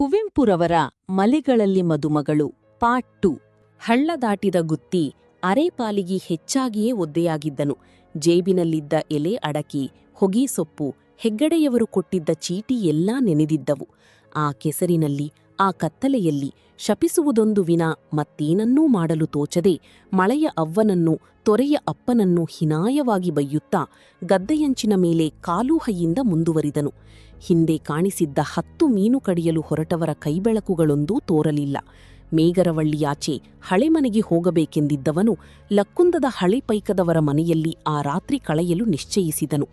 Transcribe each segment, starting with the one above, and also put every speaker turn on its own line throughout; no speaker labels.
ಕುವೆಂಪುರವರ ಮಲೆಗಳಲ್ಲಿ ಮದುಮಗಳು ಪಾರ್ಟ್ 2. ಹಳ್ಳ ದಾಟಿದ ಗುತ್ತಿ ಅರೆಪಾಲಿಗೆ ಹೆಚ್ಚಾಗಿಯೇ ಒದ್ದೆಯಾಗಿದ್ದನು. ಜೇಬಿನಲ್ಲಿದ್ದ ಎಲೆ ಅಡಕಿ, ಹೊಗೆ ಸೊಪ್ಪು, ಹೆಗ್ಗಡೆಯವರು ಕೊಟ್ಟಿದ್ದ ಚೀಟಿ ಎಲ್ಲಾ ನೆನೆದಿದ್ದವು. ಆ ಕೆಸರಿನಲ್ಲಿ, ಆ ಕತ್ತಲೆಯಲ್ಲಿ ಶಪಿಸುವುದೊಂದು ವಿನ ಮತ್ತೇನನ್ನೂ ಮಾಡಲು ತೋಚದೆ ಮಳೆಯ ಅವ್ವನನ್ನು, ತೊರೆಯ ಅಪ್ಪನನ್ನು ಹೀನಾಯವಾಗಿ ಬೈಯುತ್ತಾ ಗದ್ದೆಯಂಚಿನ ಮೇಲೆ ಕಾಲೂಹೈಯಿಂದ ಮುಂದುವರಿದನು. ಹಿಂದೆ ಕಾಣಿಸಿದ್ದ 10 ಮೀನು ಕಡಿಯಲು ಹೊರಟವರ ಕೈಬೆಳಕುಗಳೊಂದೂ ತೋರಲಿಲ್ಲ. ಮೇಗರವಳ್ಳಿಯಾಚೆ ಹಳೆಮನೆಗೆ ಹೋಗಬೇಕೆಂದಿದ್ದವನು ಲಕ್ಕುಂದದ ಹಳೆ ಪೈಕದವರ ಮನೆಯಲ್ಲಿ ಆ ರಾತ್ರಿ ಕಳೆಯಲು ನಿಶ್ಚಯಿಸಿದನು.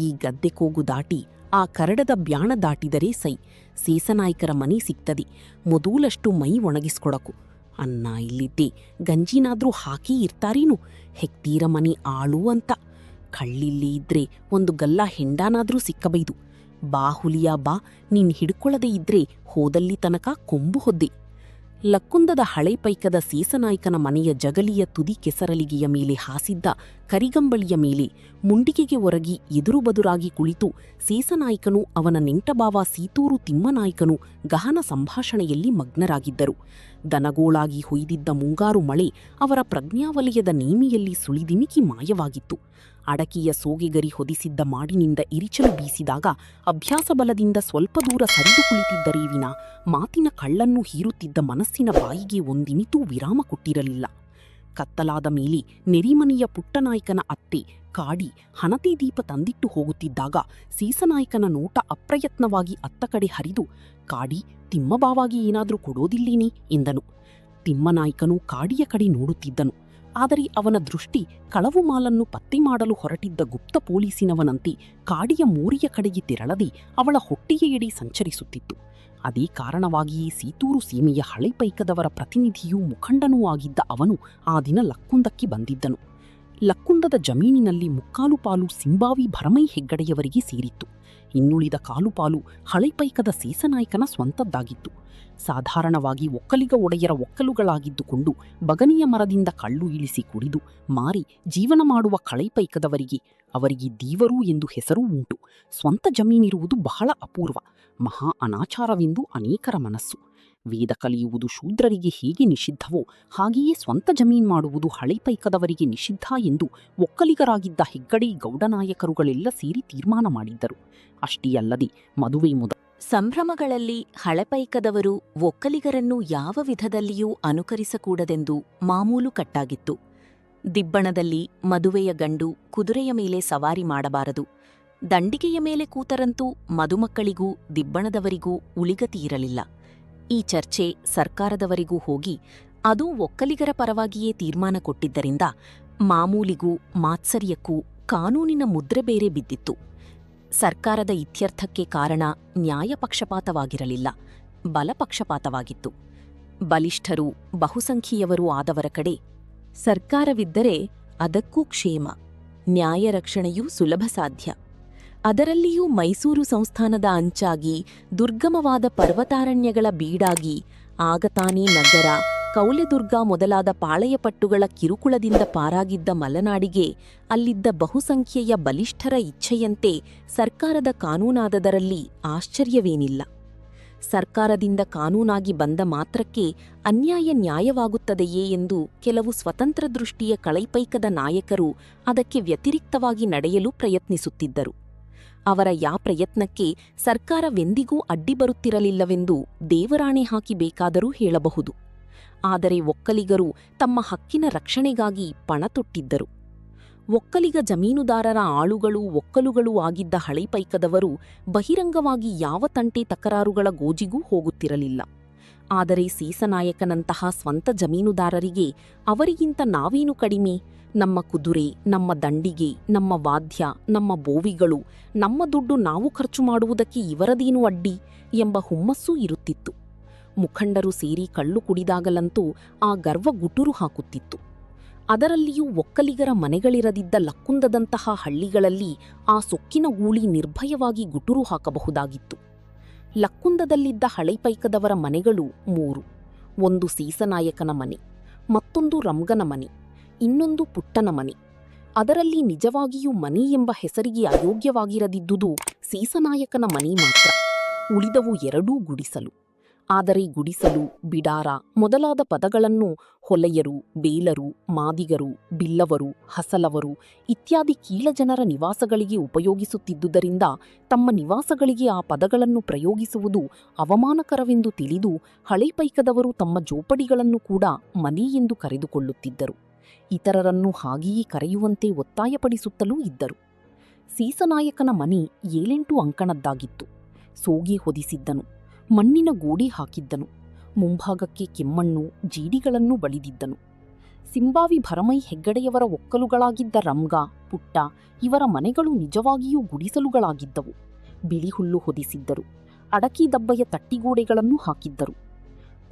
ಈ ಗದ್ದೆ ಕೂಗು ದಾಟಿ ಆ ಕರಡದ ಬ್ಯಾಣ ದಾಟಿದರೆ ಸೈ, ಸೇಸನಾಯ್ಕರ ಮನೆ ಸಿಗ್ತದೆ. ಮೊದೂಲಷ್ಟು ಮೈ ಒಣಗಿಸ್ಕೊಡಕು. ಅನ್ನ ಇಲ್ಲಿದ್ದೆ, ಗಂಜಿನಾದ್ರೂ ಹಾಕಿ ಇರ್ತಾರೇನು, ಹೆಕ್ತೀರ ಮನೆ ಆಳು ಅಂತ. ಕಳ್ಳಿಲ್ಲಿ ಇದ್ರೆ ಒಂದು ಗಲ್ಲ ಹೆಂಡಾನಾದ್ರೂ ಸಿಕ್ಕಬೈದು. ಬಾ ಹುಲಿಯಾ ಬಾ, ನೀನ್ ಹಿಡ್ಕೊಳ್ಳದೆ ಇದ್ರೆ ಹೋದಲ್ಲಿ ತನಕ ಕೊಂಬು ಹೊದ್ದೆ. ಲಕ್ಕುಂದದ ಹಳೆ ಪೈಕದ ಸೀಸನಾಯ್ಕನ ಮನೆಯ ಜಗಲಿಯ ತುದಿ ಕೆಸರಲಿಗೆಯ ಮೇಲೆ ಹಾಸಿದ್ದ ಕರಿಗಂಬಳಿಯ ಮೇಲೆ ಮುಂಡಿಗೆಗೆ ಒರಗಿ ಎದುರುಬದುರಾಗಿ ಕುಳಿತು ಸೀಸನಾಯ್ಕನು ಅವನ ನೆಂಟಬಾವ ಸೀತೂರು ತಿಮ್ಮನಾಯ್ಕನು ಗಹನ ಸಂಭಾಷಣೆಯಲ್ಲಿ ಮಗ್ನರಾಗಿದ್ದರು. ದನಗೋಳಾಗಿ ಹೊಯ್ದಿದ್ದ ಮುಂಗಾರು ಮಳೆ ಅವರ ಪ್ರಜ್ಞಾವಲಯದ ನೇಮಿಯಲ್ಲಿ ಸುಳಿದಿಮಿಕಿ ಮಾಯವಾಗಿತ್ತು. ಅಡಕಿಯ ಸೋಗೆಗರಿ ಹೊದಿಸಿದ್ದ ಮಾಡಿನಿಂದ ಇರಿಚಲು ಬೀಸಿದಾಗ ಅಭ್ಯಾಸಬಲದಿಂದ ಸ್ವಲ್ಪ ದೂರ ಸರಿದು ಕುಳಿತಿದ್ದರೇ ವಿನ ಮಾತಿನ ಕಳ್ಳನ್ನು ಹೀರುತ್ತಿದ್ದ ಮನಸ್ಸಿನ ಬಾಯಿಗೆ ಒಂದಿನಿತೂ ವಿರಾಮ ಕೊಟ್ಟಿರಲಿಲ್ಲ. ಕತ್ತಲಾದ ಮೇಲೆ ನೆರಿಮನೆಯ ಪುಟ್ಟನಾಯ್ಕನ ಅತ್ತೆ ಕಾಡಿ ಹಣತೆ ದೀಪ ತಂದಿಟ್ಟು ಹೋಗುತ್ತಿದ್ದಾಗ ಸೀಸನಾಯ್ಕನ ನೋಟ ಅಪ್ರಯತ್ನವಾಗಿ ಅತ್ತ ಕಡೆ ಹರಿದು, ಕಾಡಿ, ತಿಮ್ಮಬಾವಾಗಿ ಏನಾದ್ರೂ ಕೊಡೋದಿಲ್ಲೇನೆ ಎಂದನು. ತಿಮ್ಮನಾಯ್ಕನು ಕಾಡಿಯ ಕಡೆ ನೋಡುತ್ತಿದ್ದನು. ಆದರೆ ಅವನ ದೃಷ್ಟಿ ಕಳವು ಮಾಲನ್ನು ಪತ್ತೆ ಮಾಡಲು ಹೊರಟಿದ್ದ ಗುಪ್ತ ಪೊಲೀಸಿನವನಂತೆ ಕಾಡಿಯ ಮೋರಿಯ ಕಡೆಗೆ ತೆರಳದೆ ಅವಳ ಹೊಟ್ಟೆಯ ಎಡೆ ಸಂಚರಿಸುತ್ತಿತ್ತು. ಅದೇ ಕಾರಣವಾಗಿಯೇ ಸೀತೂರು ಸೀಮೆಯ ಹಳೆ ಪೈಕದವರ ಪ್ರತಿನಿಧಿಯೂ ಮುಖಂಡನೂ ಆಗಿದ್ದ ಅವನು ಆ ದಿನ ಲಕ್ಕುಂದಕ್ಕೆ ಬಂದಿದ್ದನು. ಲಕ್ಕುಂದದ ಜಮೀನಿನಲ್ಲಿ ಮುಕ್ಕಾಲು ಪಾಲು ಸಿಂಬಾವಿ ಭರಮೈ ಹೆಗ್ಗಡೆಯವರಿಗೆ ಸೇರಿತ್ತು. ಇನ್ನುಳಿದ ಕಾಲುಪಾಲು ಹಳೆ ಪೈಕದ ಸೀಸನಾಯ್ಕನ ಸ್ವಂತದ್ದಾಗಿತ್ತು. ಸಾಧಾರಣವಾಗಿ ಒಕ್ಕಲಿಗ ಒಡೆಯರ ಒಕ್ಕಲುಗಳಾಗಿದ್ದುಕೊಂಡು ಬಗನಿಯ ಮರದಿಂದ ಕಳ್ಳು ಇಳಿಸಿ ಕುಡಿದು ಮಾರಿ ಜೀವನ ಮಾಡುವ ಕಳೈಪೈಕದವರಿಗೆ ಅವರಿಗೆ ದೀವರು ಎಂದು ಹೆಸರೂ ಉಂಟು. ಸ್ವಂತ ಜಮೀನಿರುವುದು ಬಹಳ ಅಪೂರ್ವ, ಮಹಾ ಅನಾಚಾರವೆಂದು ಅನೇಕರ ಮನಸ್ಸು. ವೇದ ಕಲಿಯುವುದು ಶೂದ್ರರಿಗೆ ಹೇಗೆ ನಿಷಿದ್ಧವೋ ಹಾಗೆಯೇ ಸ್ವಂತ ಜಮೀನ್ ಮಾಡುವುದು ಹಳೆಪೈಕದವರಿಗೆ ನಿಷಿದ್ಧ ಎಂದು ಒಕ್ಕಲಿಗರಾಗಿದ್ದ ಹೆಗ್ಗಡೆ ಗೌಡನಾಯಕರುಗಳೆಲ್ಲ ಸೇರಿ ತೀರ್ಮಾನ ಮಾಡಿದ್ದರು. ಅಷ್ಟೇ ಅಲ್ಲದೆ ಮದುವೆ
ಸಂಭ್ರಮಗಳಲ್ಲಿ ಹಳೆಪೈಕದವರು ಒಕ್ಕಲಿಗರನ್ನು ಯಾವ ವಿಧದಲ್ಲಿಯೂ ಅನುಕರಿಸಕೂಡದೆಂದು ಮಾಮೂಲು ಕಟ್ಟಾಗಿತ್ತು. ದಿಬ್ಬಣದಲ್ಲಿ ಮದುವೆಯ ಗಂಡು ಕುದುರೆಯ ಮೇಲೆ ಸವಾರಿ ಮಾಡಬಾರದು. ದಂಡಿಗೆಯ ಮೇಲೆ ಕೂತರಂತೂ ಮದುಮಕ್ಕಳಿಗೂ ದಿಬ್ಬಣದವರಿಗೂ ಉಳಿಗತಿಯಿರಲಿಲ್ಲ. ಈ ಚರ್ಚೆ ಸರ್ಕಾರದವರಿಗೂ ಹೋಗಿ ಅದೂ ಒಕ್ಕಲಿಗರ ಪರವಾಗಿಯೇ ತೀರ್ಮಾನ ಕೊಟ್ಟಿದ್ದರಿಂದ ಮಾಮೂಲಿಗೂ ಮಾತ್ಸರ್ಯಕ್ಕೂ ಕಾನೂನಿನ ಮುದ್ರೆ ಬೇರೆ ಬಿದ್ದಿತ್ತು. ಸರ್ಕಾರದ ಇತ್ಯರ್ಥಕ್ಕೆ ಕಾರಣ ನ್ಯಾಯಪಕ್ಷಪಾತವಾಗಿರಲಿಲ್ಲ, ಬಲಪಕ್ಷಪಾತವಾಗಿತ್ತು. ಬಲಿಷ್ಠರು ಬಹುಸಂಖ್ಯೆಯವರೂ ಆದವರ ಕಡೆ ಸರ್ಕಾರವಿದ್ದರೆ ಅದಕ್ಕೂ ಕ್ಷೇಮ, ನ್ಯಾಯ ರಕ್ಷಣೆಯೂ ಸುಲಭ ಸಾಧ್ಯ. ಅದರಲ್ಲಿಯೂ ಮೈಸೂರು ಸಂಸ್ಥಾನದ ಅಂಚಾಗಿ ದುರ್ಗಮವಾದ ಪರ್ವತಾರಣ್ಯಗಳ ಬೀಡಾಗಿ ಆಗತಾನೇ ನಗರ, ಕೌಲೆದುರ್ಗ ಮೊದಲಾದ ಪಾಳೆಯಪಟ್ಟುಗಳ ಕಿರುಕುಳದಿಂದ ಪಾರಾಗಿದ್ದ ಮಲೆನಾಡಿಗೆ ಅಲ್ಲಿದ್ದ ಬಹುಸಂಖ್ಯೆಯ ಬಲಿಷ್ಠರ ಇಚ್ಛೆಯಂತೆ ಸರ್ಕಾರದ ಕಾನೂನಾದದರಲ್ಲಿ ಆಶ್ಚರ್ಯವೇನಿಲ್ಲ. ಸರ್ಕಾರದಿಂದ ಕಾನೂನಾಗಿ ಬಂದ ಮಾತ್ರಕ್ಕೆ ಅನ್ಯಾಯ ನ್ಯಾಯವಾಗುತ್ತದೆಯೇ ಎಂದು ಕೆಲವು ಸ್ವತಂತ್ರ ದೃಷ್ಟಿಯ ಕಳೈಪೈಕದ ನಾಯಕರು ಅದಕ್ಕೆ ವ್ಯತಿರಿಕ್ತವಾಗಿ ನಡೆಯಲು ಪ್ರಯತ್ನಿಸುತ್ತಿದ್ದರು. ಅವರ ಪ್ರಯತ್ನಕ್ಕೆ ಸರ್ಕಾರವೆಂದಿಗೂ ಅಡ್ಡಿ ಬರುತ್ತಿರಲಿಲ್ಲವೆಂದು ದೇವರಾಣೆ ಹಾಕಿ ಬೇಕಾದರೂ ಹೇಳಬಹುದು. ಆದರೆ ಒಕ್ಕಲಿಗರು ತಮ್ಮ ಹಕ್ಕಿನ ರಕ್ಷಣೆಗಾಗಿ ಪಣ ತೊಟ್ಟಿದ್ದರು. ಒಕ್ಕಲಿಗ ಜಮೀನುದಾರರ ಆಳುಗಳೂ ಒಕ್ಕಲುಗಳೂ ಆಗಿದ್ದ ಹಳೆಪೈಕದವರು ಬಹಿರಂಗವಾಗಿ ಯಾವ ತಂಟೆ ತಕರಾರುಗಳ ಗೋಜಿಗೂ ಹೋಗುತ್ತಿರಲಿಲ್ಲ. ಆದರೆ ಸೀಸನಾಯಕನಂತಹ ಸ್ವಂತ ಜಮೀನುದಾರರಿಗೆ ಅವರಿಗಿಂತ ನಾವೇನು ಕಡಿಮೆ, ನಮ್ಮ ಕುದುರೆ, ನಮ್ಮ ದಂಡಿಗೆ, ನಮ್ಮ ವಾದ್ಯ, ನಮ್ಮ ಬೋವಿಗಳು, ನಮ್ಮ ದುಡ್ಡು ನಾವು ಖರ್ಚು ಮಾಡುವುದಕ್ಕೆ ಇವರದೇನು ಅಡ್ಡಿ ಎಂಬ ಹುಮ್ಮಸ್ಸೂ ಇರುತ್ತಿತ್ತು. ಮುಖಂಡರು ಸೇರಿ ಕಳ್ಳು ಕುಡಿದಾಗಲಂತೂ ಆ ಗರ್ವ ಗುಟುರು ಹಾಕುತ್ತಿತ್ತು. ಅದರಲ್ಲಿಯೂ ಒಕ್ಕಲಿಗರ ಮನೆಗಳಿರದಿದ್ದ ಲಕ್ಕುಂದದಂತಹ ಹಳ್ಳಿಗಳಲ್ಲಿ ಆ ಸೊಕ್ಕಿನ ಗೂಳಿ ನಿರ್ಭಯವಾಗಿ ಗುಟುರು ಹಾಕಬಹುದಾಗಿತ್ತು. ಲಕ್ಕುಂದದಲ್ಲಿದ್ದ ಹಳೆಪೈಕದವರ ಮನೆಗಳು 3. ಒಂದು ಸೀಸನಾಯಕನ ಮನೆ, ಮತ್ತೊಂದು ರಂಗನ ಮನೆ, ಇನ್ನೊಂದು ಪುಟ್ಟನ ಮನೆ. ಅದರಲ್ಲಿ ನಿಜವಾಗಿಯೂ ಮನೆ ಎಂಬ ಹೆಸರಿಗೆ ಅಯೋಗ್ಯವಾಗಿರದಿದ್ದುದು ಸೀಸನಾಯಕನ ಮನೆ ಮಾತ್ರ. ಉಳಿದವು 2 ಗುಡಿಸಲು.
ಆದರೆ ಗುಡಿಸಲು, ಬಿಡಾರ ಮೊದಲಾದ ಪದಗಳನ್ನು ಹೊಲೆಯರು, ಬೇಲರು, ಮಾದಿಗರು, ಬಿಲ್ಲವರು, ಹಸಲವರು ಇತ್ಯಾದಿ ಕೀಳಜನರ ನಿವಾಸಗಳಿಗೆ ಉಪಯೋಗಿಸುತ್ತಿದ್ದುದರಿಂದ ತಮ್ಮ ನಿವಾಸಗಳಿಗೆ ಆ ಪದಗಳನ್ನು ಪ್ರಯೋಗಿಸುವುದು ಅವಮಾನಕರವೆಂದು ತಿಳಿದು ಹಳೆಪೈಕದವರು ತಮ್ಮ ಜೋಪಡಿಗಳನ್ನು ಕೂಡ ಮನೆ ಎಂದು ಕರೆದುಕೊಳ್ಳುತ್ತಿದ್ದರು. ಇತರರನ್ನು ಹಾಗೆಯೇ ಕರೆಯುವಂತೆ ಒತ್ತಾಯಪಡಿಸುತ್ತಲೂ ಇದ್ದರು. ಸೀಸನಾಯಕನ ಮನೆ 7-8 ಅಂಕಣದ್ದಾಗಿತ್ತು. ಸೋಗೆ ಹೊದಿಸಿದ್ದನು, ಮಣ್ಣಿನ ಗೋಡೆ ಹಾಕಿದ್ದನು, ಮುಂಭಾಗಕ್ಕೆ ಕೆಮ್ಮಣ್ಣು ಜೀಡಿಗಳನ್ನು ಬಳಿದಿದ್ದನು. ಸಿಂಬಾವಿ ಭರಮೈ ಹೆಗ್ಗಡೆಯವರ ಒಕ್ಕಲುಗಳಾಗಿದ್ದ ರಂಗ, ಪುಟ್ಟ ಇವರ ಮನೆಗಳು ನಿಜವಾಗಿಯೂ ಗುಡಿಸಲುಗಳಾಗಿದ್ದವು. ಬಿಳಿ ಹುಲ್ಲು ಹೊದಿಸಿದ್ದರು, ಅಡಕಿ ದಬ್ಬೆಯ ತಟ್ಟಿಗೋಡೆಗಳನ್ನು ಹಾಕಿದ್ದರು.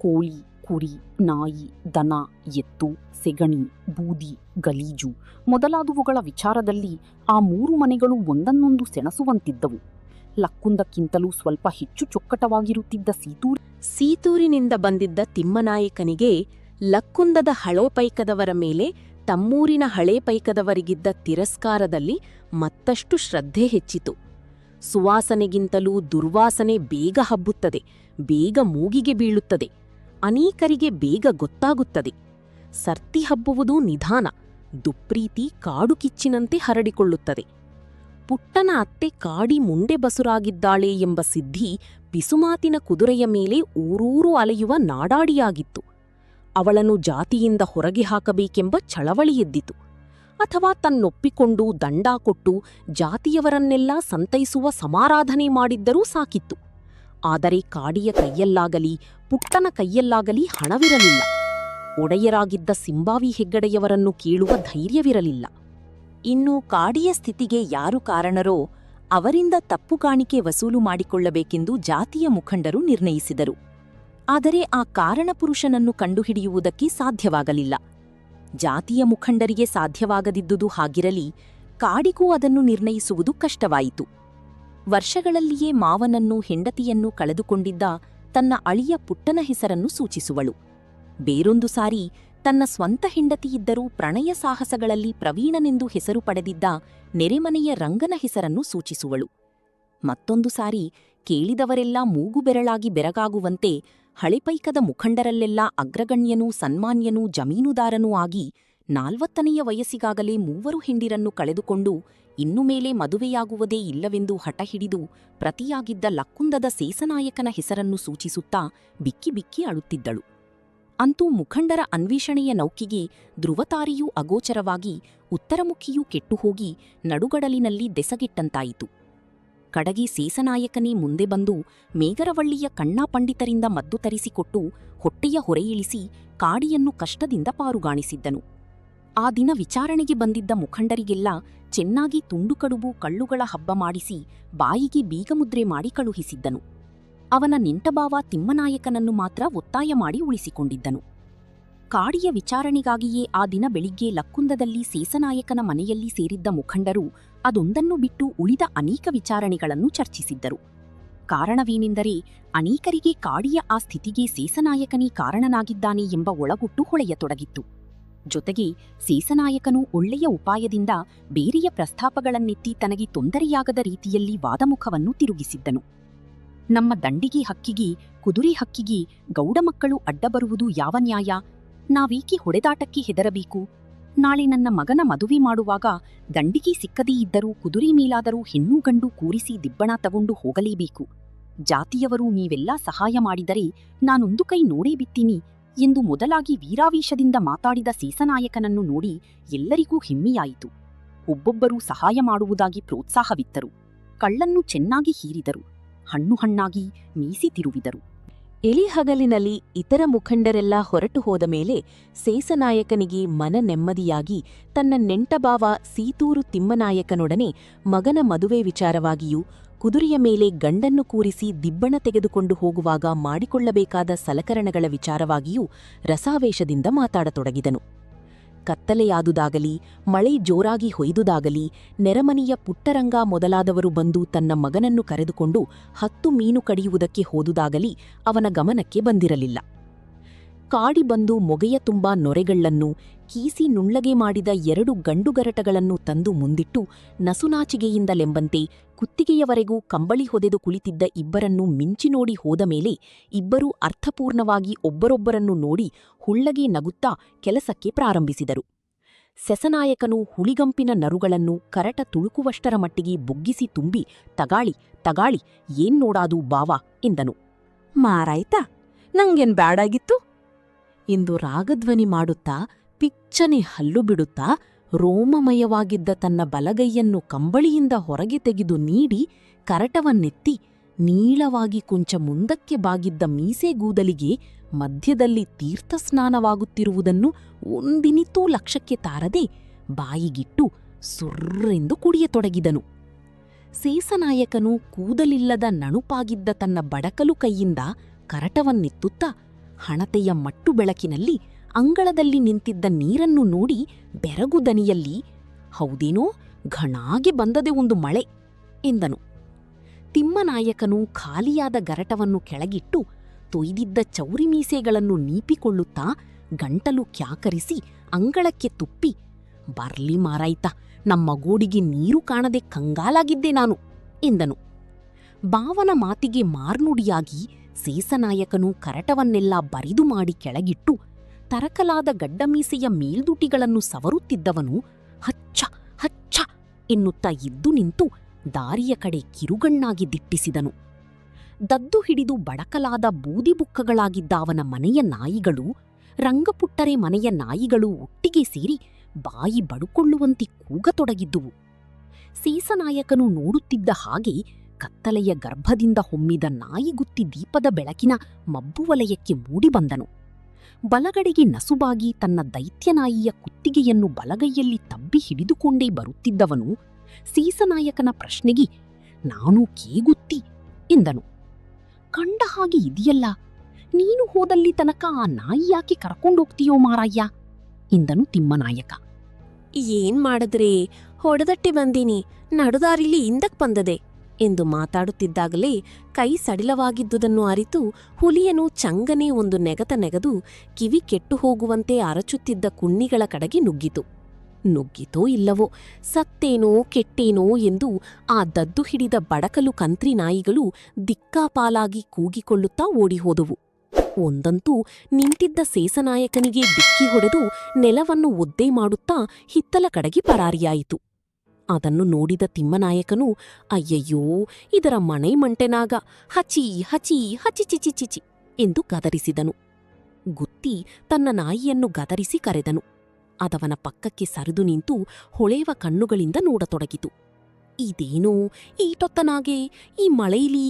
ಕೋಳಿ, ಕುರಿ, ನಾಯಿ, ದನ, ಎತ್ತು, ಸೆಗಣಿ, ಬೂದಿ, ಗಲೀಜು ಮೊದಲಾದವುಗಳ ವಿಚಾರದಲ್ಲಿ ಆ 3 ಮನೆಗಳು ಒಂದನ್ನೊಂದು ಸೆಣಸುವಂತಿದ್ದವು. ಲಕ್ಕುಂದಕ್ಕಿಂತಲೂ ಸ್ವಲ್ಪ ಹೆಚ್ಚು ಚೊಕ್ಕಟವಾಗಿರುತ್ತಿದ್ದ
ಸೀತೂರಿನಿಂದ ಬಂದಿದ್ದ ತಿಮ್ಮನಾಯಕನಿಗೆ ಲಕ್ಕುಂದದ ಹಳೇಪೈಕದವರ ಮೇಲೆ ತಮ್ಮೂರಿನ ಹಳೇಪೈಕದವರಿಗಿದ್ದ ತಿರಸ್ಕಾರದಲ್ಲಿ ಮತ್ತಷ್ಟು ಶ್ರದ್ಧೆ ಹೆಚ್ಚಿತು. ಸುವಾಸನೆಗಿಂತಲೂ ದುರ್ವಾಸನೆ ಬೇಗ ಹಬ್ಬುತ್ತದೆ, ಬೇಗ ಮೂಗಿಗೆ ಬೀಳುತ್ತದೆ, ಅನೇಕರಿಗೆ ಬೇಗ ಗೊತ್ತಾಗುತ್ತದೆ. ಸರ್ತಿ ಹಬ್ಬುವುದು ನಿಧಾನ, ದುಪ್ರೀತಿ ಕಾಡು ಕಿಚ್ಚಿನಂತೆ ಹರಡಿಕೊಳ್ಳುತ್ತದೆ. ಪುಟ್ಟನ ಅತ್ತೆ ಕಾಡಿ ಮುಂಡೆ ಬಸುರಾಗಿದ್ದಾಳೆ ಎಂಬ ಸಿದ್ಧಿ ಬಿಸುಮಾತಿನ ಕುದುರೆಯ ಮೇಲೆ ಊರೂರು ಅಲೆಯುವ ನಾಡಾಡಿಯಾಗಿತ್ತು. ಅವಳನ್ನು ಜಾತಿಯಿಂದ ಹೊರಗೆ ಹಾಕಬೇಕೆಂಬ ಚಳವಳಿ ಎದ್ದಿತು. ಅಥವಾ ತನ್ನೊಪ್ಪಿಕೊಂಡು ದಂಡ ಕೊಟ್ಟು ಜಾತಿಯವರನ್ನೆಲ್ಲ ಸಂತೈಸುವ ಸಮಾರಾಧನೆ ಮಾಡಿದ್ದರೂ ಸಾಕಿತ್ತು. ಆದರೆ ಕಾಡಿಯ ಕೈಯಲ್ಲಾಗಲಿ ಪುಟ್ಟನ ಕೈಯಲ್ಲಾಗಲಿ ಹಣವಿರಲಿಲ್ಲ. ಒಡೆಯರಾಗಿದ್ದ ಸಿಂಬಾವಿ ಹೆಗ್ಗಡೆಯವರನ್ನು ಕೇಳುವ ಧೈರ್ಯವಿರಲಿಲ್ಲ. ಇನ್ನು ಕಾಡಿಯ ಸ್ಥಿತಿಗೆ ಯಾರು ಕಾರಣರೋ ಅವರಿಂದ ತಪ್ಪು ಕಾಣಿಕೆ ವಸೂಲು ಮಾಡಿಕೊಳ್ಳಬೇಕೆಂದು ಜಾತಿಯ ಮುಖಂಡರು ನಿರ್ಣಯಿಸಿದರು. ಆದರೆ ಆ ಕಾರಣಪುರುಷನನ್ನು ಕಂಡುಹಿಡಿಯುವುದಕ್ಕೆ ಸಾಧ್ಯವಾಗಲಿಲ್ಲ. ಜಾತಿಯ ಮುಖಂಡರಿಗೆ ಸಾಧ್ಯವಾಗದಿದ್ದುದು ಹಾಗಿರಲಿ, ಕಾಡಿಗೂ ಅದನ್ನು ನಿರ್ಣಯಿಸುವುದು ಕಷ್ಟವಾಯಿತು. ವರ್ಷಗಳಲ್ಲಿಯೇ ಮಾವನನ್ನು ಹೆಂಡತಿಯನ್ನು ಕಳೆದುಕೊಂಡಿದ್ದ ತನ್ನ ಅಳಿಯ ಪುಟ್ಟನ ಹೆಸರನ್ನು ಸೂಚಿಸುವಳು. ಬೇರೊಂದು ಸಾರಿ ತನ್ನ ಸ್ವಂತ ಹೆಂಡತಿಯಿದ್ದರೂ ಪ್ರಣಯ ಸಾಹಸಗಳಲ್ಲಿ ಪ್ರವೀಣನೆಂದು ಹೆಸರು ಪಡೆದಿದ್ದ ನೆರೆಮನೆಯ ರಂಗನ ಹೆಸರನ್ನು ಸೂಚಿಸುವಳು. ಮತ್ತೊಂದು ಸಾರಿ ಕೇಳಿದವರೆಲ್ಲ ಮೂಗುಬೆರಳಾಗಿ ಬೆರಗಾಗುವಂತೆ ಹಳೆಪೈಕದ ಮುಖಂಡರಲ್ಲೆಲ್ಲ ಅಗ್ರಗಣ್ಯನೂ ಸನ್ಮಾನ್ಯನೂ ಜಮೀನುದಾರನೂ ಆಗಿ 40ನೆಯ ವಯಸ್ಸಿಗಾಗಲೇ 3 ಹೆಂಡಿರನ್ನು ಕಳೆದುಕೊಂಡು ಇನ್ನು ಮೇಲೆ ಮದುವೆಯಾಗುವುದೇ ಇಲ್ಲವೆಂದು ಹಠ ಹಿಡಿದು ಪ್ರತಿಯಾಗಿದ್ದ ಲಕ್ಕುಂದದ ಸೇಸನಾಯಕನ ಹೆಸರನ್ನು ಸೂಚಿಸುತ್ತಾ ಬಿಕ್ಕಿ ಬಿಕ್ಕಿ ಅಳುತ್ತಿದ್ದಳು. ಅಂತೂ ಮುಖಂಡರ ಅನ್ವೇಷಣೆಯ ನೌಕಿಗೆ ಧ್ರುವತಾರೆಯೂ ಅಗೋಚರವಾಗಿ ಉತ್ತರಮುಖಿಯೂ ಕೆಟ್ಟುಹೋಗಿ ನಡುಗಡಲಿನಲ್ಲಿ ದೆಸಗೆಟ್ಟಂತಾಯಿತು. ಕಡಗೆ ಸೇಸನಾಯಕನೇ ಮುಂದೆ ಬಂದು ಮೇಗರವಳ್ಳಿಯ ಕಣ್ಣಾ ಪಂಡಿತರಿಂದ ಮದ್ದು ತರಿಸಿಕೊಟ್ಟು ಹೊಟ್ಟೆಯ ಹೊರೆಯಿಳಿಸಿ ಕಾಡಿಯನ್ನು ಕಷ್ಟದಿಂದ ಪಾರುಗಾಣಿಸಿದ್ದನು. ಆ ದಿನ ವಿಚಾರಣೆಗೆ ಬಂದಿದ್ದ ಮುಖಂಡರಿಗೆಲ್ಲ ಚೆನ್ನಾಗಿ ತುಂಡುಕಡುಬು ಕಳ್ಳುಗಳ ಹಬ್ಬ ಮಾಡಿಸಿ ಬಾಯಿಗೆ ಬೀಗಮುದ್ರೆ ಮಾಡಿ ಕಳುಹಿಸಿದ್ದನು. ಅವನ ನೆಂಟಬಾವ ತಿಮ್ಮನಾಯಕನನ್ನು ಮಾತ್ರ ಒತ್ತಾಯ ಮಾಡಿ ಉಳಿಸಿಕೊಂಡಿದ್ದನು. ಕಾಡಿಯ ವಿಚಾರಣೆಗಾಗಿಯೇ ಆ ದಿನ ಬೆಳಿಗ್ಗೆ ಲಕ್ಕುಂದದಲ್ಲಿ ಸೇಸನಾಯಕನ ಮನೆಯಲ್ಲಿ ಸೇರಿದ್ದ ಮುಖಂಡರು ಅದೊಂದನ್ನು ಬಿಟ್ಟು ಉಳಿದ ಅನೇಕ ವಿಚಾರಣೆಗಳನ್ನು ಚರ್ಚಿಸಿದ್ದರು. ಕಾರಣವೇನೆಂದರೆ ಅನೇಕರಿಗೆ ಕಾಡಿಯ ಆ ಸ್ಥಿತಿಗೆ ಸೇಸನಾಯಕನೇ ಕಾರಣನಾಗಿದ್ದಾನೆ ಎಂಬ ಒಳಗುಟ್ಟು ಹೊಳೆಯತೊಡಗಿತ್ತು. ಜೊತೆಗೆ ಸೇಸನಾಯಕನು ಒಳ್ಳೆಯ ಉಪಾಯದಿಂದ ಬೇರೆಯ ಪ್ರಸ್ತಾಪಗಳನ್ನೆತ್ತಿ ತನಗೆ ತೊಂದರೆಯಾಗದ ರೀತಿಯಲ್ಲಿ ವಾದಮುಖವನ್ನು ತಿರುಗಿಸಿದ್ದನು. ನಮ್ಮ ದಂಡಿಗೆ ಹಕ್ಕಿಗೆ, ಕುದುರೆ ಹಕ್ಕಿಗೆ ಗೌಡ ಮಕ್ಕಳು ಅಡ್ಡ ಬರುವುದು ಯಾವ ನ್ಯಾಯ? ನಾವೇಕೆ ಹೊಡೆದಾಟಕ್ಕೆ ಹೆದರಬೇಕು? ನಾಳೆ ನನ್ನ ಮಗನ ಮದುವೆ ಮಾಡುವಾಗ ದಂಡಿಗೆ ಸಿಕ್ಕದೇ ಇದ್ದರೂ ಕುದುರೆ ಮೇಲಾದರೂ ಹೆಣ್ಣು ಗಂಡು ಕೂರಿಸಿ ದಿಬ್ಬಣ ತಗೊಂಡು ಹೋಗಲೇಬೇಕು. ಜಾತಿಯವರು ನೀವೆಲ್ಲ ಸಹಾಯ ಮಾಡಿದರೆ ನಾನೊಂದು ಕೈ ನೋಡೇ ಬಿತ್ತೀನಿ ಎಂದು ಮೊದಲಾಗಿ ವೀರಾವೇಶದಿಂದ ಮಾತಾಡಿದ ಸೇಸನಾಯಕನನ್ನು ನೋಡಿ ಎಲ್ಲರಿಗೂ ಹೆಮ್ಮೆಯಾಯಿತು. ಒಬ್ಬೊಬ್ಬರೂ ಸಹಾಯ ಮಾಡುವುದಾಗಿ ಪ್ರೋತ್ಸಾಹವಿತ್ತರು. ಕಳ್ಳನ್ನು ಚೆನ್ನಾಗಿ ಹೀರಿದರು. ಹಣ್ಣು ಹಣ್ಣಾಗಿ ಮೀಸಿ ತಿರುವಿದರು. ಎಲಿಹಗಲಿನಲ್ಲಿ ಇತರ ಮುಖಂಡರೆಲ್ಲ ಹೊರಟು ಹೋದ ಮೇಲೆ ಸೇಸನಾಯಕನಿಗೆ ಮನ ನೆಮ್ಮದಿಯಾಗಿ ತನ್ನ ನೆಂಟಬಾವ ಸೀತೂರು ತಿಮ್ಮನಾಯಕನೊಡನೆ ಮಗನ ಮದುವೆ ವಿಚಾರವಾಗಿಯೂ ಕುದುರೆಯ ಮೇಲೆ ಗಂಡನ್ನು ಕೂರಿಸಿ ದಿಬ್ಬಣ ತೆಗೆದುಕೊಂಡು ಹೋಗುವಾಗ ಮಾಡಿಕೊಳ್ಳಬೇಕಾದ ಸಲಕರಣೆಗಳ ವಿಚಾರವಾಗಿಯೂ ರಸಾವೇಶದಿಂದ ಮಾತಾಡತೊಡಗಿದನು. ಕತ್ತಲೆಯಾದುದಾಗಲಿ ಮಳೆ ಜೋರಾಗಿ ಹೊಯ್ದುದಾಗಲಿ ನೆರಮನೆಯ ಪುಟ್ಟರಂಗ ಮೊದಲಾದವರು ಬಂದು ತನ್ನ ಮಗನನ್ನು ಕರೆದುಕೊಂಡು 10 ಮೀನು ಕಡಿಯುವುದಕ್ಕೆ ಹೋದುದಾಗಲಿ ಅವನ ಗಮನಕ್ಕೆ ಬಂದಿರಲಿಲ್ಲ. ಕಾಡಿ ಬಂದು ಮೊಗೆಯ ತುಂಬಾ ನೊರೆಗಳ್ಳನ್ನು
ಕೀಸಿ ನುಣ್ಣಗೆ ಮಾಡಿದ 2 ಗಂಡುಗರಟಗಳನ್ನು ತಂದು ಮುಂದಿಟ್ಟು ನಸುನಾಚಿಗೆಯಿಂದಲೆಂಬಂತೆ ಕುತ್ತಿಗೆಯವರೆಗೂ ಕಂಬಳಿ ಹೊದೆದು ಕುಳಿತಿದ್ದ ಇಬ್ಬರನ್ನೂ ಮಿಂಚಿ ನೋಡಿ ಹೋದ ಮೇಲೆ ಇಬ್ಬರೂ ಅರ್ಥಪೂರ್ಣವಾಗಿ ಒಬ್ಬರೊಬ್ಬರನ್ನು ನೋಡಿ ಹುಳ್ಳಗೆ ನಗುತ್ತಾ ಕೆಲಸಕ್ಕೆ ಪ್ರಾರಂಭಿಸಿದರು. ಸೆಸನಾಯಕನು ಹುಳಿಗಂಪಿನ ನರುಗಳನ್ನು ಕರಟ ತುಳುಕುವಷ್ಟರ ಮಟ್ಟಿಗೆ ಬೊಗ್ಗಿಸಿ ತುಂಬಿ ತಗಾಳಿ ತಗಾಳಿ ನೋಡಾದು ಬಾವಾ ಎಂದನು.
ಮಾರಾಯ್ತಾ, ನಂಗೇನ್ ಬ್ಯಾಡಾಗಿತ್ತು ಎಂದು ರಾಗಧ್ವನಿ ಮಾಡುತ್ತಾ ಪಿಚ್ಚನೆ ಹಲ್ಲು ಬಿಡುತ್ತಾ ರೋಮಮಯವಾಗಿದ್ದ ತನ್ನ ಬಲಗೈಯನ್ನು ಕಂಬಳಿಯಿಂದ ಹೊರಗೆ ತೆಗೆದು ನೀಡಿ ಕರಟವನ್ನೆತ್ತಿ ನೀಳವಾಗಿ ಕೊಂಚ ಮುಂದಕ್ಕೆ ಬಾಗಿದ್ದ ಮೀಸೆಗೂದಲಿಗೆ ಮಧ್ಯದಲ್ಲಿ ತೀರ್ಥಸ್ನಾನವಾಗುತ್ತಿರುವುದನ್ನು ಒಂದಿನಿತೂ ಲಕ್ಷ್ಯಕ್ಕೆ ತಾರದೆ ಬಾಯಿಗಿಟ್ಟು ಸುರ್ರೆಂದು ಕುಡಿಯತೊಡಗಿದನು. ಸೇಸನಾಯಕನು ಕೂದಲಿಲ್ಲದ ನಣುಪಾಗಿದ್ದ ತನ್ನ ಬಡಕಲು ಕೈಯಿಂದ ಕರಟವನ್ನೆತ್ತುತ್ತಾ ಹಣತೆಯ ಮಟ್ಟು ಬೆಳಕಿನಲ್ಲಿ ಅಂಗಳದಲ್ಲಿ ನಿಂತಿದ್ದ ನೀರನ್ನು ನೋಡಿ ಬೆರಗು ದನಿಯಲ್ಲಿ ಹೌದೇನೋ ಘಣಾಗೆ ಬಂದದೆ ಒಂದು ಮಳೆ ಎಂದನು. ತಿಮ್ಮನಾಯಕನು ಖಾಲಿಯಾದ ಗರಟವನ್ನು ಕೆಳಗಿಟ್ಟು ತೊಯ್ದಿದ್ದ ಚೌರಿ ಮೀಸೆಗಳನ್ನು ನೀಪಿಕೊಳ್ಳುತ್ತಾ ಗಂಟಲು ಕ್ಯಾಕರಿಸಿ ಅಂಗಳಕ್ಕೆ ತುಪ್ಪಿ ಬರ್ಲಿ ಮಾರಾಯ್ತ, ನಮ್ಮ ಗೋಡಿಗೆ ನೀರು ಕಾಣದೆ ಕಂಗಾಲಾಗಿದ್ದೆ ನಾನು ಎಂದನು. ಬಾವನ ಮಾತಿಗೆ ಮಾರ್ನುಡಿಯಾಗಿ ಸೇಸನಾಯಕನು ಕರಟವನ್ನೆಲ್ಲ ಬರಿದು ಮಾಡಿ ಕೆಳಗಿಟ್ಟು ತರಕಲಾದ ಗಡ್ಡಮೀಸೆಯ ಮೇಲ್ದುಟಿಗಳನ್ನು ಸವರುತ್ತಿದ್ದವನು ಹಚ್ಚ ಹಚ್ಚ ಎನ್ನುತ್ತಾ ಎದ್ದು ನಿಂತು ದಾರಿಯ ಕಡೆ ಕಿರುಗಣ್ಣಾಗಿ ದಿಟ್ಟಿಸಿದನು. ದದ್ದು ಹಿಡಿದು ಬಡಕಲಾದ ಬೂದಿಬುಕ್ಕಗಳಾಗಿದ್ದ ಅವನ ಮನೆಯ ನಾಯಿಗಳು, ರಂಗಪುಟ್ಟರೆ ಮನೆಯ ನಾಯಿಗಳು ಒಟ್ಟಿಗೆ ಸೇರಿ ಬಾಯಿ ಬಡುಕೊಳ್ಳುವಂತೆ ಕೂಗತೊಡಗಿದ್ದುವು. ಸೇಸನಾಯಕನು ನೋಡುತ್ತಿದ್ದ ಹಾಗೆ ಕತ್ತಲೆಯ ಗರ್ಭದಿಂದ ಹೊಮ್ಮಿದ ನಾಯಿಗುತ್ತಿ ದೀಪದ ಬೆಳಕಿನ ಮಬ್ಬುವಲಯಕ್ಕೆ ಮೂಡಿಬಂದನು. ಬಲಗಡೆಗೆ ನಸುಬಾಗಿ ತನ್ನ ದೈತ್ಯನಾಯಿಯ ಕುತ್ತಿಗೆಯನ್ನು ಬಲಗೈಯಲ್ಲಿ ತಬ್ಬಿ ಹಿಡಿದುಕೊಂಡೇ ಬರುತ್ತಿದ್ದವನು ಸೇಸನಾಯಕನ ಪ್ರಶ್ನೆಗೆ ನಾನು ಕೇಗುತ್ತಿ ಎಂದನು. ಕಂಡ ಹಾಗೆ ಇದೆಯಲ್ಲ, ನೀನು ಹೋದಲ್ಲಿ ತನಕ ಆ ನಾಯಿ ಯಾಕೆ ಕರ್ಕೊಂಡೋಗ್ತೀಯೋ ಮಾರಾಯ್ಯ ಎಂದನು ತಿಮ್ಮನಾಯಕ. ಏನ್ ಮಾಡಿದ್ರೆ ಹೊಡೆದಟ್ಟಿ ಬಂದೀನಿ, ನಡುದಾರಿಲಿ ಹಿಂದಕ್ ಬಂದದೆ ಎಂದು ಮಾತಾಡುತ್ತಿದ್ದಾಗಲೇ ಕೈ ಸಡಿಲವಾಗಿದ್ದುದನ್ನು ಅರಿತು ಹುಲಿಯನು ಚಂಗನೆ ಒಂದು ನೆಗತ ನೆಗದು ಕಿವಿ ಕೆಟ್ಟು ಹೋಗುವಂತೆ ಅರಚುತ್ತಿದ್ದ ಕುಣ್ಣಿಗಳ ಕಡೆಗೆ ನುಗ್ಗಿತು. ನುಗ್ಗಿತೋ ಇಲ್ಲವೋ, ಸತ್ತೇನೋ ಕೆಟ್ಟೇನೋ ಎಂದು ಆ ದದ್ದು ಹಿಡಿದ ಬಡಕಲು ಕಂತ್ರಿ ನಾಯಿಗಳು ದಿಕ್ಕಾಪಾಲಾಗಿ ಕೂಗಿಕೊಳ್ಳುತ್ತಾ ಓಡಿಹೋದವು. ಒಂದಂತೂ ನಿಂತಿದ್ದ ಸೇಸನಾಯಕನಿಗೆ ಡಿಕ್ಕಿ ಹೊಡೆದು ನೆಲವನ್ನು ಒದ್ದೆ ಮಾಡುತ್ತಾ ಹಿತ್ತಲ ಕಡೆಗೆ ಪರಾರಿಯಾಯಿತು. ಅದನ್ನು ನೋಡಿದ ತಿಮ್ಮನಾಯಕನು ಅಯ್ಯಯ್ಯೋ, ಇದರ ಮಣೆ ಮಂಟೆನಾಗ ಹಚಿ ಹಚಿ ಹಚಿಚಿಚಿಚಿಚಿ ಎಂದು ಗದರಿಸಿದನು. ಗುತ್ತಿ ತನ್ನ ನಾಯಿಯನ್ನು ಗದರಿಸಿ ಕರೆದನು. ಅದವನ ಪಕ್ಕಕ್ಕೆ ಸರಿದು ನಿಂತು ಹೊಳೆವ ಕಣ್ಣುಗಳಿಂದ ನೋಡತೊಡಗಿತು. ಇದೇನೋ ಈಟೊತ್ತನಾಗೆ ಈ ಮಳೆಯಿಲಿ?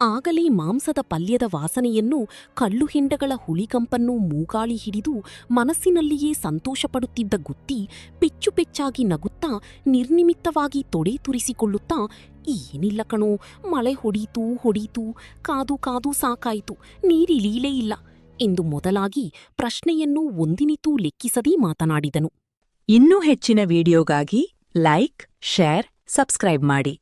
ಆಗಲೇ ಮಾಂಸದ ಪಲ್ಯದ ವಾಸನೆಯನ್ನು, ಕಳ್ಳು ಹೆಂಡಗಳ ಹುಳಿಕಂಪನ್ನು ಮೂಗಾಳಿ ಹಿಡಿದು ಮನಸ್ಸಿನಲ್ಲಿಯೇ ಸಂತೋಷಪಡುತ್ತಿದ್ದ ಗುತ್ತಿ ಪೆಚ್ಚು ಪೆಚ್ಚಾಗಿ ನಗುತ್ತಾ ನಿರ್ನಿಮಿತ್ತವಾಗಿ ತೊಡೆ ತುರಿಸಿಕೊಳ್ಳುತ್ತಾ ಏನಿಲ್ಲ ಕಣೋ, ಮಳೆ ಹೊಡೀತು, ಕಾದು ಕಾದು ಸಾಕಾಯಿತು, ನೀರಿಲೀಲೇ ಇಲ್ಲ ಎಂದು ಮೊದಲಾಗಿ ಪ್ರಶ್ನೆಯನ್ನು ಒಂದಿನಿತೂ ಲೆಕ್ಕಿಸದೇ ಮಾತನಾಡಿದನು.
ಇನ್ನೂ ಹೆಚ್ಚಿನ ವಿಡಿಯೋಗಾಗಿ ಲೈಕ್, ಶೇರ್, ಸಬ್ಸ್ಕ್ರೈಬ್ ಮಾಡಿ.